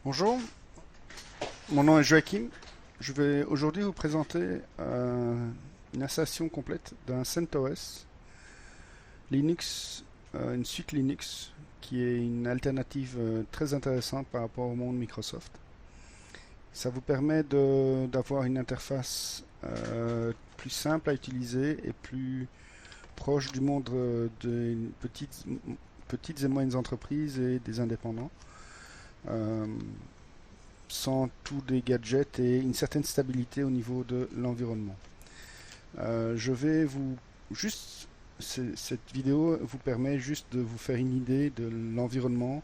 Bonjour, mon nom est Joachim. Je vais aujourd'hui vous présenter une installation complète d'un CentOS Linux, une suite Linux qui est une alternative très intéressante par rapport au monde Microsoft. Ça vous permet d'avoir une interface plus simple à utiliser et plus proche du monde des petites et moyennes entreprises et des indépendants. Euh, Sans tous des gadgets et une certaine stabilité au niveau de l'environnement. Je vais vous juste cette vidéo vous permet juste de vous faire une idée de l'environnement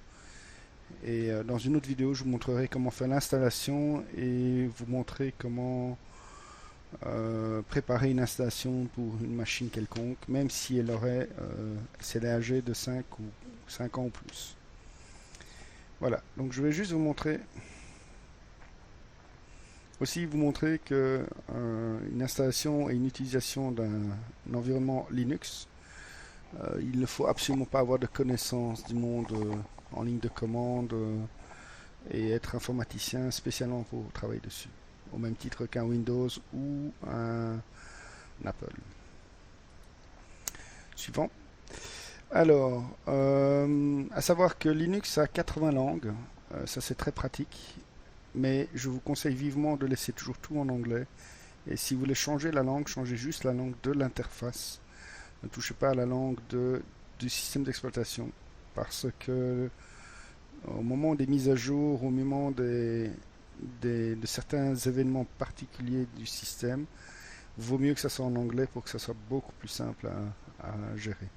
et dans une autre vidéo je vous montrerai comment faire l'installation et vous montrer comment préparer une installation pour une machine quelconque même si si elle est âgée de 5 ans ou plus. Voilà, donc je vais juste vous montrer aussi vous montrer que une installation et une utilisation d'un environnement Linux, il ne faut absolument pas avoir de connaissances du monde en ligne de commande et être informaticien spécialement pour travailler dessus, au même titre qu'un Windows ou un Apple. Suivant. Alors, à savoir que Linux a 80 langues, ça c'est très pratique, mais je vous conseille vivement de laisser toujours tout en anglais. Et si vous voulez changer la langue, changez juste la langue de l'interface. Ne touchez pas à la langue du système d'exploitation. Parce que au moment des mises à jour, au moment de certains événements particuliers du système, il vaut mieux que ça soit en anglais pour que ça soit beaucoup plus simple à gérer.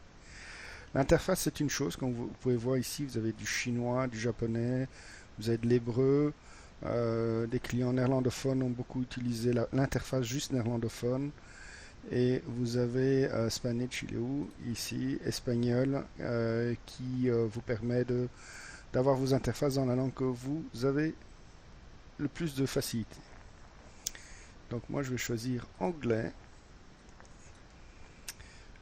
L'interface, c'est une chose. Comme vous pouvez voir ici, vous avez du chinois, du japonais, vous avez de l'hébreu. Des clients néerlandophones ont beaucoup utilisé l'interface juste néerlandophone. Et vous avez Spanish, il est où? Ici, espagnol, qui vous permet d'avoir vos interfaces dans la langue que vous avez le plus de facilité. Donc moi, je vais choisir anglais.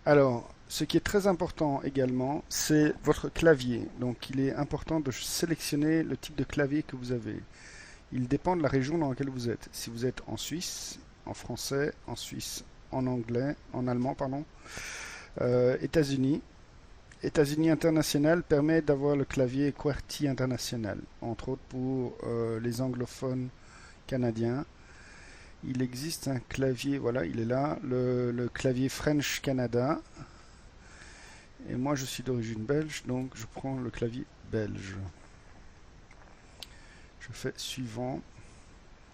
Alors, ce qui est très important également, c'est votre clavier. Donc, il est important de sélectionner le type de clavier que vous avez. Il dépend de la région dans laquelle vous êtes. Si vous êtes en Suisse, en français, en Suisse, en anglais, en allemand, pardon, États-Unis. États-Unis international permet d'avoir le clavier QWERTY international, entre autres pour les anglophones canadiens. Il existe un clavier, voilà, il est là, le clavier French Canada. Et moi, je suis d'origine belge, donc je prends le clavier belge. Je fais suivant.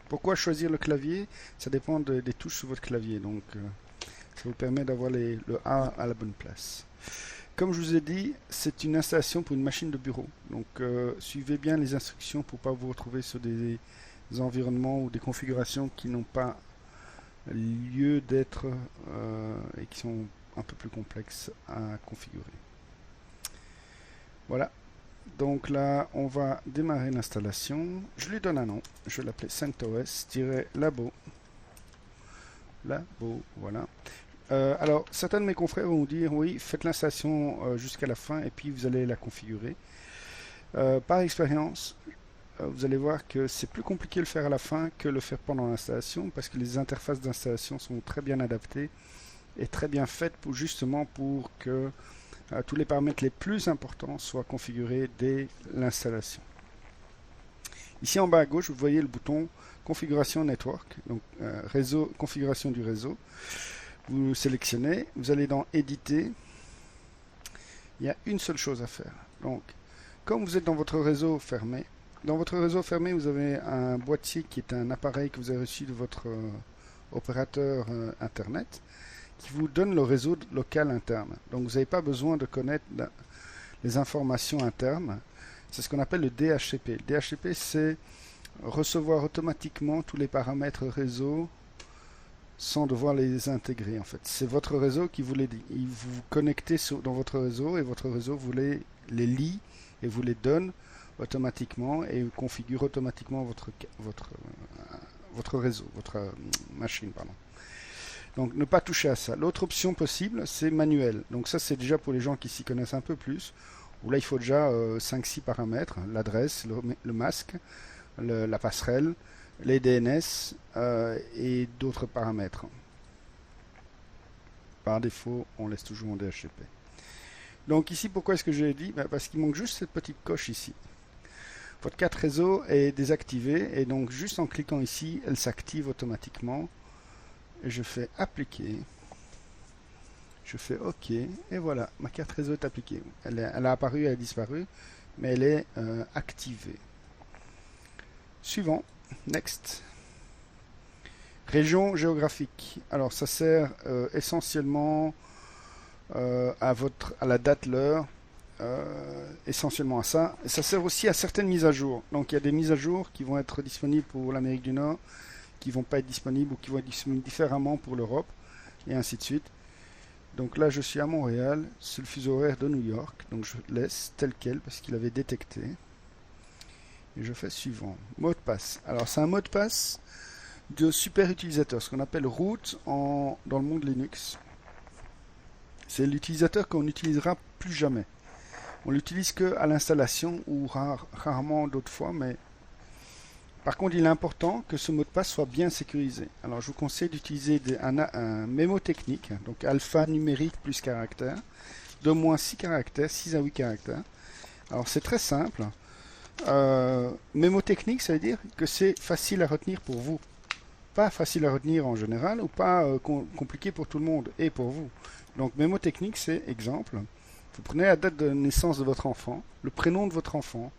Pourquoi choisir le clavier? Ça dépend des touches sur votre clavier, donc ça vous permet d'avoir le A à la bonne place. Comme je vous ai dit, c'est une installation pour une machine de bureau. Donc suivez bien les instructions pour ne pas vous retrouver sur des environnements ou des configurations qui n'ont pas lieu d'être et qui sont un peu plus complexes à configurer. Voilà. Donc là, on va démarrer l'installation. Je lui donne un nom. Je vais l'appeler CentOS-Labo. Labo, voilà. Alors, certains de mes confrères vont vous dire, oui, faites l'installation jusqu'à la fin et puis vous allez la configurer. Par expérience, vous allez voir que c'est plus compliqué de le faire à la fin que le faire pendant l'installation parce que les interfaces d'installation sont très bien adaptées et très bien faites justement pour que tous les paramètres les plus importants soient configurés dès l'installation. Ici en bas à gauche, vous voyez le bouton configuration network, donc configuration du réseau. Vous sélectionnez, vous allez dans éditer. Il y a une seule chose à faire. Donc, comme vous êtes dans votre réseau fermé, vous avez un boîtier qui est un appareil que vous avez reçu de votre opérateur Internet qui vous donne le réseau local interne. Donc, vous n'avez pas besoin de connaître les informations internes. C'est ce qu'on appelle le DHCP. Le DHCP, c'est recevoir automatiquement tous les paramètres réseau sans devoir les intégrer en fait. C'est votre réseau qui vous les dit. Vous vous connectez dans votre réseau et votre réseau vous les lit et vous les donne automatiquement et configure automatiquement votre réseau, votre machine, pardon. Donc ne pas toucher à ça. L'autre option possible, c'est manuel. Donc ça c'est déjà pour les gens qui s'y connaissent un peu plus, où là il faut déjà 5-6 paramètres, l'adresse, le masque, la passerelle, les DNS et d'autres paramètres. Par défaut, on laisse toujours en DHCP. Donc ici, pourquoi est-ce que je l'ai dit? Parce qu'il manque juste cette petite coche ici. Votre carte réseau est désactivée et donc juste en cliquant ici, elle s'active automatiquement. Et je fais appliquer. Je fais OK et voilà, ma carte réseau est appliquée. Elle a apparu, elle a disparu, mais elle est activée. Suivant, next. Région géographique. Alors ça sert essentiellement à la date, l'heure, essentiellement à ça. Et ça sert aussi à certaines mises à jour. Donc il y a des mises à jour qui vont être disponibles pour l'Amérique du Nord, qui vont pas être disponibles ou qui vont être disponibles différemment pour l'Europe, et ainsi de suite. Donc là je suis à Montréal, c'est le fuseau horaire de New York, donc je laisse tel quel parce qu'il avait détecté. Et je fais suivant. Mot de passe. Alors c'est un mot de passe de super utilisateur, ce qu'on appelle root dans le monde Linux. C'est l'utilisateur qu'on n'utilisera plus jamais. On l'utilise que à l'installation ou rarement d'autres fois, mais par contre il est important que ce mot de passe soit bien sécurisé. Alors je vous conseille d'utiliser un mémotechnique, donc alphanumérique plus caractère, d'au moins 6 caractères, 6 à 8 caractères. Alors c'est très simple. Mémotechnique, ça veut dire que c'est facile à retenir pour vous. Pas facile à retenir en général ou pas compliqué pour tout le monde et pour vous. Donc mémotechnique, c'est exemple. Vous prenez la date de naissance de votre enfant, le prénom de votre enfant.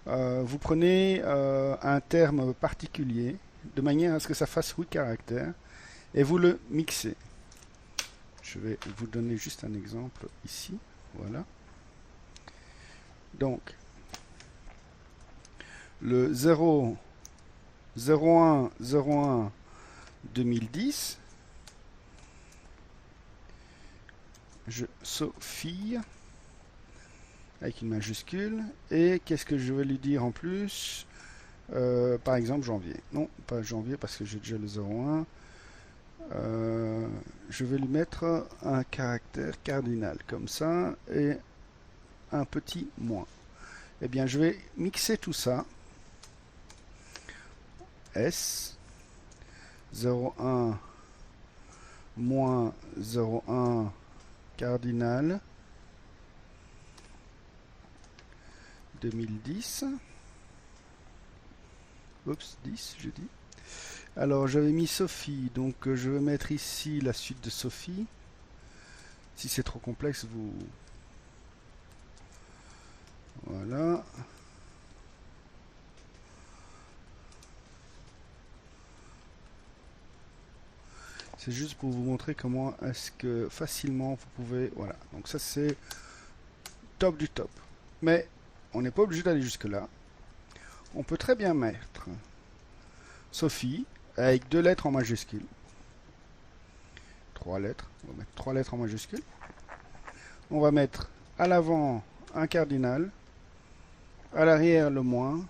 Vous prenez un terme particulier de manière à ce que ça fasse 8 caractères et vous le mixez. Je vais vous donner juste un exemple ici. Voilà. Donc, le 0, 01, 01, 2010. Je Sophie avec une majuscule. Et qu'est-ce que je vais lui dire en plus? Par exemple, janvier. Non, pas janvier parce que j'ai déjà le 01. Je vais lui mettre un caractère cardinal comme ça et un petit moins. Eh bien, je vais mixer tout ça. S 01 moins 01 cardinal 2010. Oups, 10, je dis. Alors, j'avais mis Sophie, donc je vais mettre ici la suite de Sophie. Si c'est trop complexe, vous... Voilà. C'est juste pour vous montrer comment est-ce que facilement vous pouvez... Voilà, donc ça c'est top du top. Mais on n'est pas obligé d'aller jusque là. On peut très bien mettre Sophie avec 2 lettres en majuscule. 3 lettres. On va mettre 3 lettres en majuscule. On va mettre à l'avant un cardinal. À l'arrière le moins.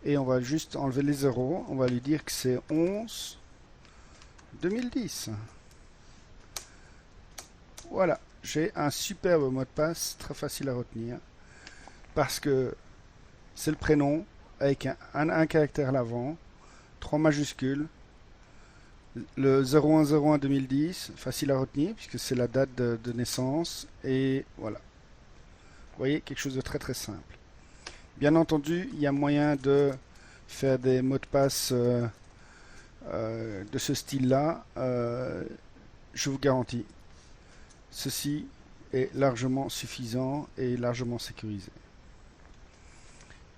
Et on va juste enlever les zéros. On va lui dire que c'est 11 2010. Voilà, j'ai un superbe mot de passe, très facile à retenir, parce que c'est le prénom avec un caractère à l'avant, 3 majuscules, le 0101 2010, facile à retenir, puisque c'est la date de naissance, et voilà. Vous voyez, quelque chose de très très simple. Bien entendu, il y a moyen de faire des mots de passe de ce style-là, je vous garantis, ceci est largement suffisant et largement sécurisé.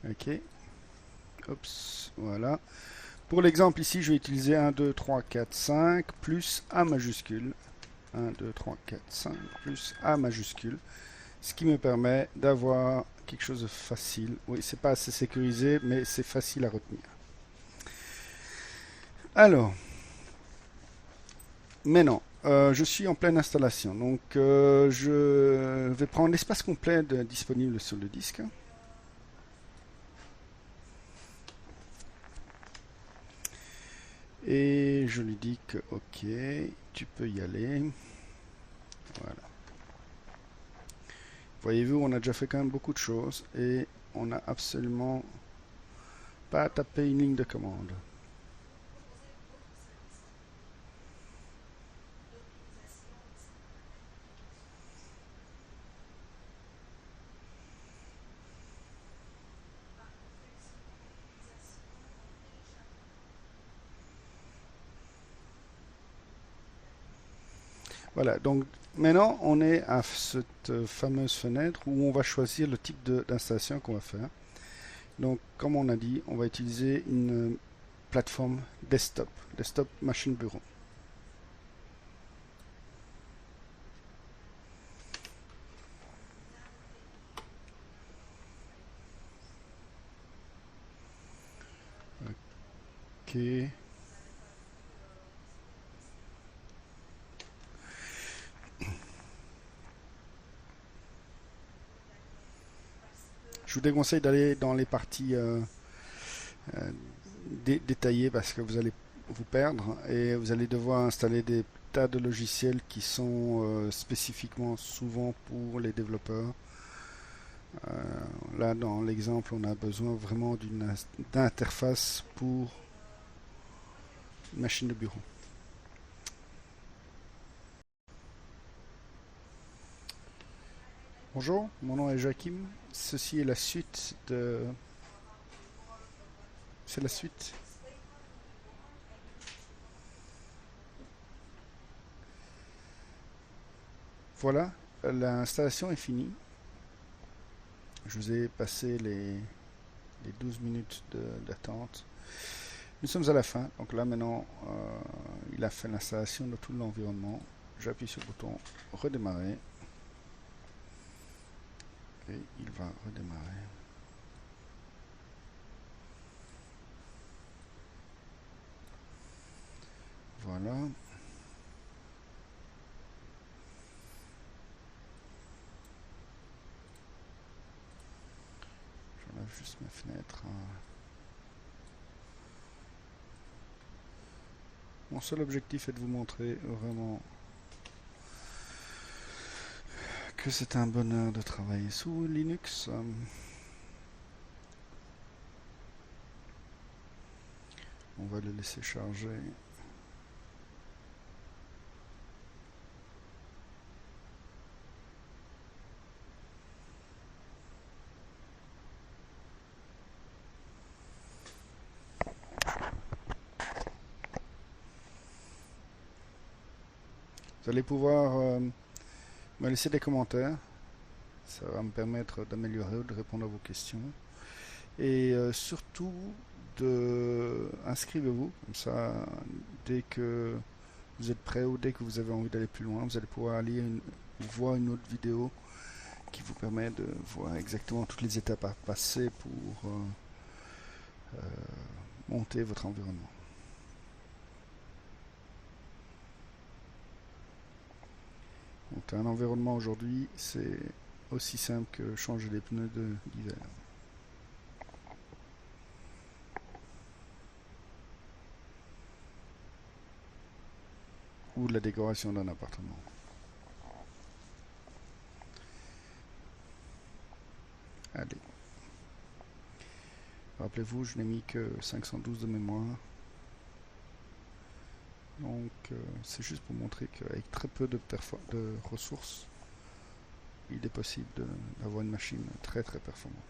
Ok. Oups, voilà. Pour l'exemple ici, je vais utiliser 1, 2, 3, 4, 5 plus A majuscule. 1, 2, 3, 4, 5 plus A majuscule. Ce qui me permet d'avoir quelque chose de facile. Oui, c'est pas assez sécurisé, mais c'est facile à retenir. Alors, maintenant, je suis en pleine installation. Donc, je vais prendre l'espace complet disponible sur le disque. Et je lui dis que OK, tu peux y aller. Voilà. Voyez-vous, on a déjà fait quand même beaucoup de choses. Et on n'a absolument pas à taper une ligne de commande. Voilà, donc maintenant on est à cette fameuse fenêtre où on va choisir le type d'installation qu'on va faire. Donc comme on a dit, on va utiliser une plateforme desktop, desktop machine bureau. Ok. Je vous déconseille d'aller dans les parties euh, détaillées parce que vous allez vous perdre et vous allez devoir installer des tas de logiciels qui sont spécifiquement souvent pour les développeurs. Là, dans l'exemple, on a besoin vraiment d'une interface pour une machine de bureau. Bonjour, mon nom est Joachim. Ceci est la suite de... C'est la suite. Voilà, l'installation est finie. Je vous ai passé les 12 minutes d'attente. Nous sommes à la fin, donc là maintenant, il a fait l'installation de tout l'environnement. J'appuie sur le bouton redémarrer et il va redémarrer. Voilà. J'enlève juste mes fenêtres. Mon seul objectif est de vous montrer vraiment que c'est un bonheur de travailler sous Linux. On va le laisser charger. Vous allez pouvoir me laisser des commentaires. Ça va me permettre d'améliorer ou de répondre à vos questions. Et surtout, inscrivez-vous. Comme ça, dès que vous êtes prêt ou dès que vous avez envie d'aller plus loin, vous allez pouvoir aller voir une autre vidéo qui vous permet de voir exactement toutes les étapes à passer pour monter votre environnement. Donc, un environnement aujourd'hui, c'est aussi simple que changer les pneus d'hiver. Ou de la décoration d'un appartement. Allez. Rappelez-vous, je n'ai mis que 512 de mémoire. Donc c'est juste pour montrer qu'avec très peu de ressources, il est possible d'avoir une machine très très performante.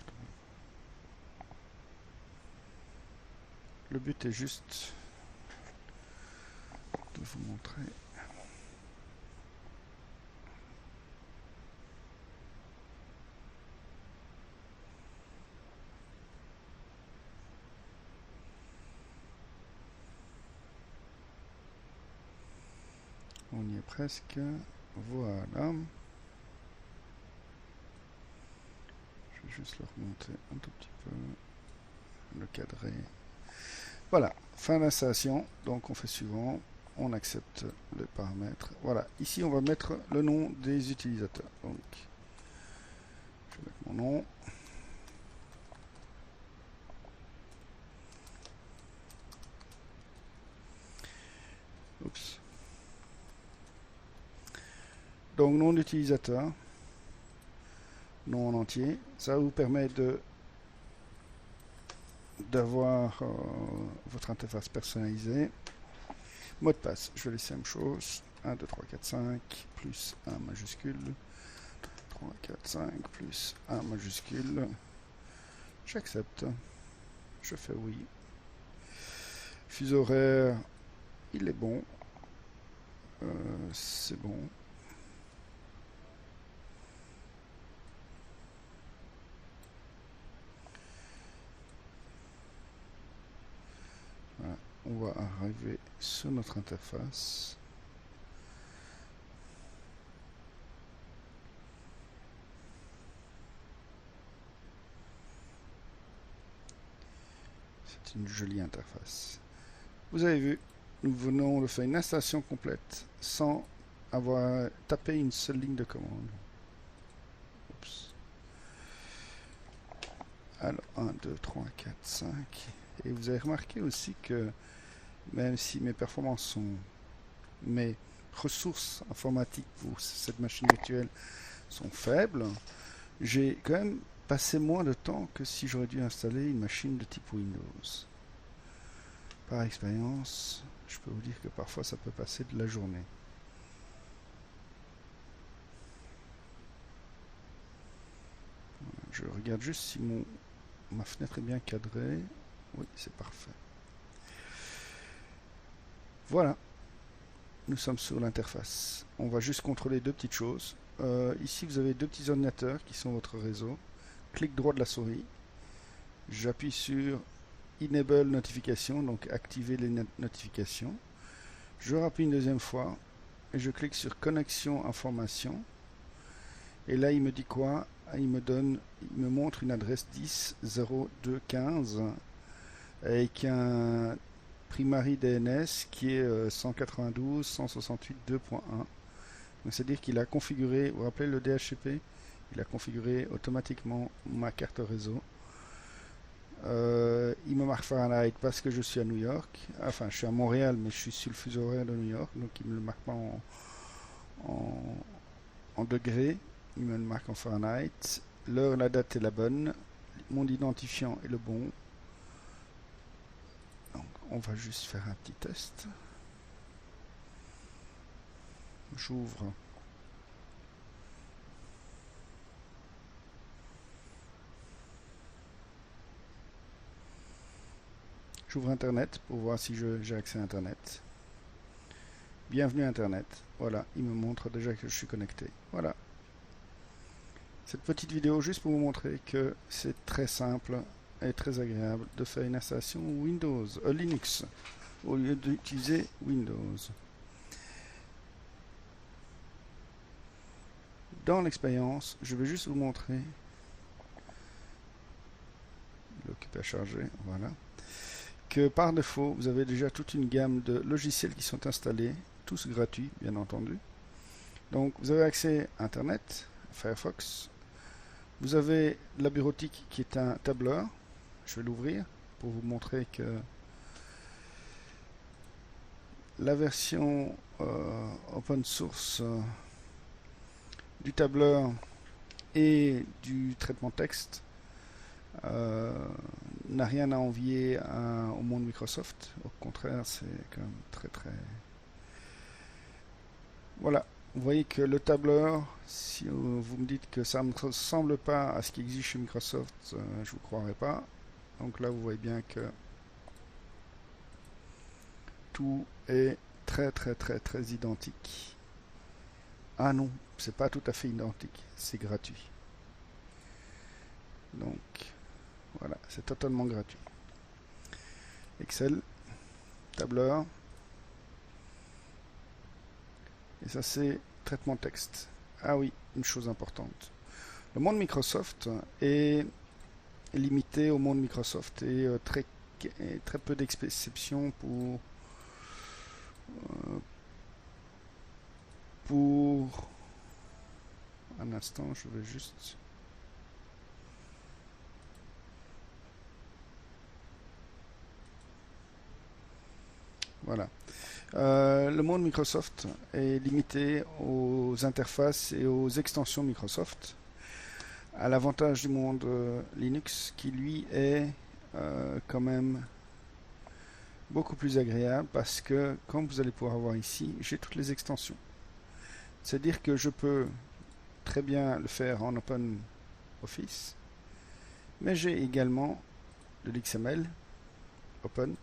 Le but est juste de vous montrer. On y est presque. Voilà. Je vais juste le remonter un tout petit peu. Le cadrer. Voilà. Fin d'installation. Donc on fait suivant. On accepte le paramètre. Voilà. Ici on va mettre le nom des utilisateurs. Donc je vais mettre mon nom. Oups. Donc nom d'utilisateur, nom en entier, ça vous permet de d'avoir votre interface personnalisée. Mot de passe, je vais laisser la même chose. 1, 2, 3, 4, 5, plus 1 majuscule. 3, 4, 5, plus 1 majuscule. J'accepte. Je fais oui. Fuseau horaire, il est bon. C'est bon. Voilà. On va arriver sur notre interface. C'est une jolie interface. Vous avez vu, nous venons de faire une installation complète sans avoir tapé une seule ligne de commande. Oups. Alors, 1, 2, 3, 4, 5. Et vous avez remarqué aussi que même si mes performances sont, mes ressources informatiques pour cette machine virtuelle sont faibles, j'ai quand même passé moins de temps que si j'aurais dû installer une machine de type Windows. Par expérience, je peux vous dire que parfois ça peut passer de la journée. Je regarde juste si ma fenêtre est bien cadrée. Oui, c'est parfait. Voilà. Nous sommes sur l'interface. On va juste contrôler deux petites choses. Ici, vous avez deux petits ordinateurs qui sont votre réseau. Clic droit de la souris. J'appuie sur Enable Notification, donc activer les notifications. Je rappuie une deuxième fois et je clique sur Connexion Information. Et là, il me dit quoi? Il me montre une adresse 10.02.15 avec un primary DNS qui est 192.168.2.1. C'est-à-dire qu'il a configuré, vous vous rappelez le DHCP? Il a configuré automatiquement ma carte réseau. Il me marque Fahrenheit parce que je suis à New York. Enfin, je suis à Montréal, mais je suis sur le fuseau horaire de New York, donc il ne me le marque pas en degrés. Il me le marque en Fahrenheit. L'heure, la date est la bonne. Mon identifiant est le bon. Donc, on va juste faire un petit test. J'ouvre. J'ouvre Internet pour voir si j'ai accès à Internet. Bienvenue à Internet. Voilà, il me montre déjà que je suis connecté. Voilà. Cette petite vidéo juste pour vous montrer que c'est très simple et très agréable de faire une installation Windows, Linux, au lieu d'utiliser Windows. Dans l'expérience, je vais juste vous montrer l'occupé à charger, voilà, que par défaut, vous avez déjà toute une gamme de logiciels qui sont installés, tous gratuits, bien entendu. Donc, vous avez accès à Internet, Firefox. Vous avez la bureautique qui est un tableur. Je vais l'ouvrir pour vous montrer que la version open source du tableur et du traitement texte n'a rien à envier au monde Microsoft. Au contraire, c'est quand même très très... Voilà. Vous voyez que le tableur, si vous me dites que ça ne ressemble pas à ce qui existe chez Microsoft, je ne vous croirai pas. Donc là, vous voyez bien que tout est très très très très identique. Ah non, c'est pas tout à fait identique, c'est gratuit. Donc voilà, c'est totalement gratuit. Excel, tableur. Et ça, c'est traitement texte. Ah oui, une chose importante. Le monde Microsoft est limité au monde Microsoft et très peu d'exceptions pour un instant, je vais juste... Voilà. Le monde Microsoft est limité aux interfaces et aux extensions Microsoft, à l'avantage du monde Linux qui lui est quand même beaucoup plus agréable parce que, comme vous allez pouvoir voir ici, j'ai toutes les extensions. C'est-à-dire que je peux très bien le faire en Open Office, mais j'ai également de l'XML, Open,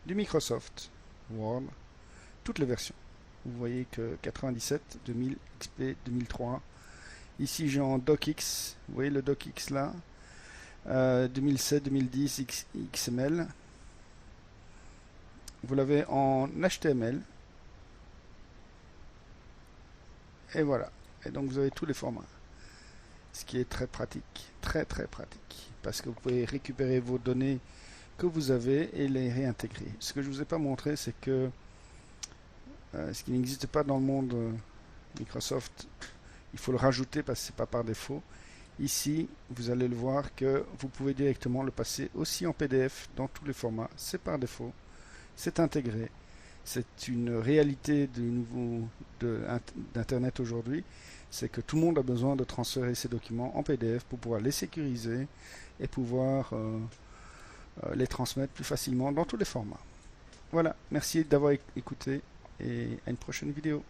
du Microsoft Word, toutes les versions. Vous voyez que 97, 2000, XP, 2003. Ici j'ai en DocX, vous voyez le DocX là, 2007, 2010, XML. Vous l'avez en HTML. Et voilà. Et donc vous avez tous les formats. Ce qui est très pratique. Très très pratique. Parce que vous pouvez récupérer vos données que vous avez et les réintégrer. Ce que je ne vous ai pas montré, c'est que ce qui n'existe pas dans le monde Microsoft, il faut le rajouter parce que ce n'est pas par défaut. Ici, vous allez le voir que vous pouvez directement le passer aussi en PDF dans tous les formats. C'est par défaut. C'est intégré. C'est une réalité d'Internet aujourd'hui. C'est que tout le monde a besoin de transférer ses documents en PDF pour pouvoir les sécuriser et pouvoir les transmettre plus facilement dans tous les formats. Voilà, merci d'avoir écouté et à une prochaine vidéo.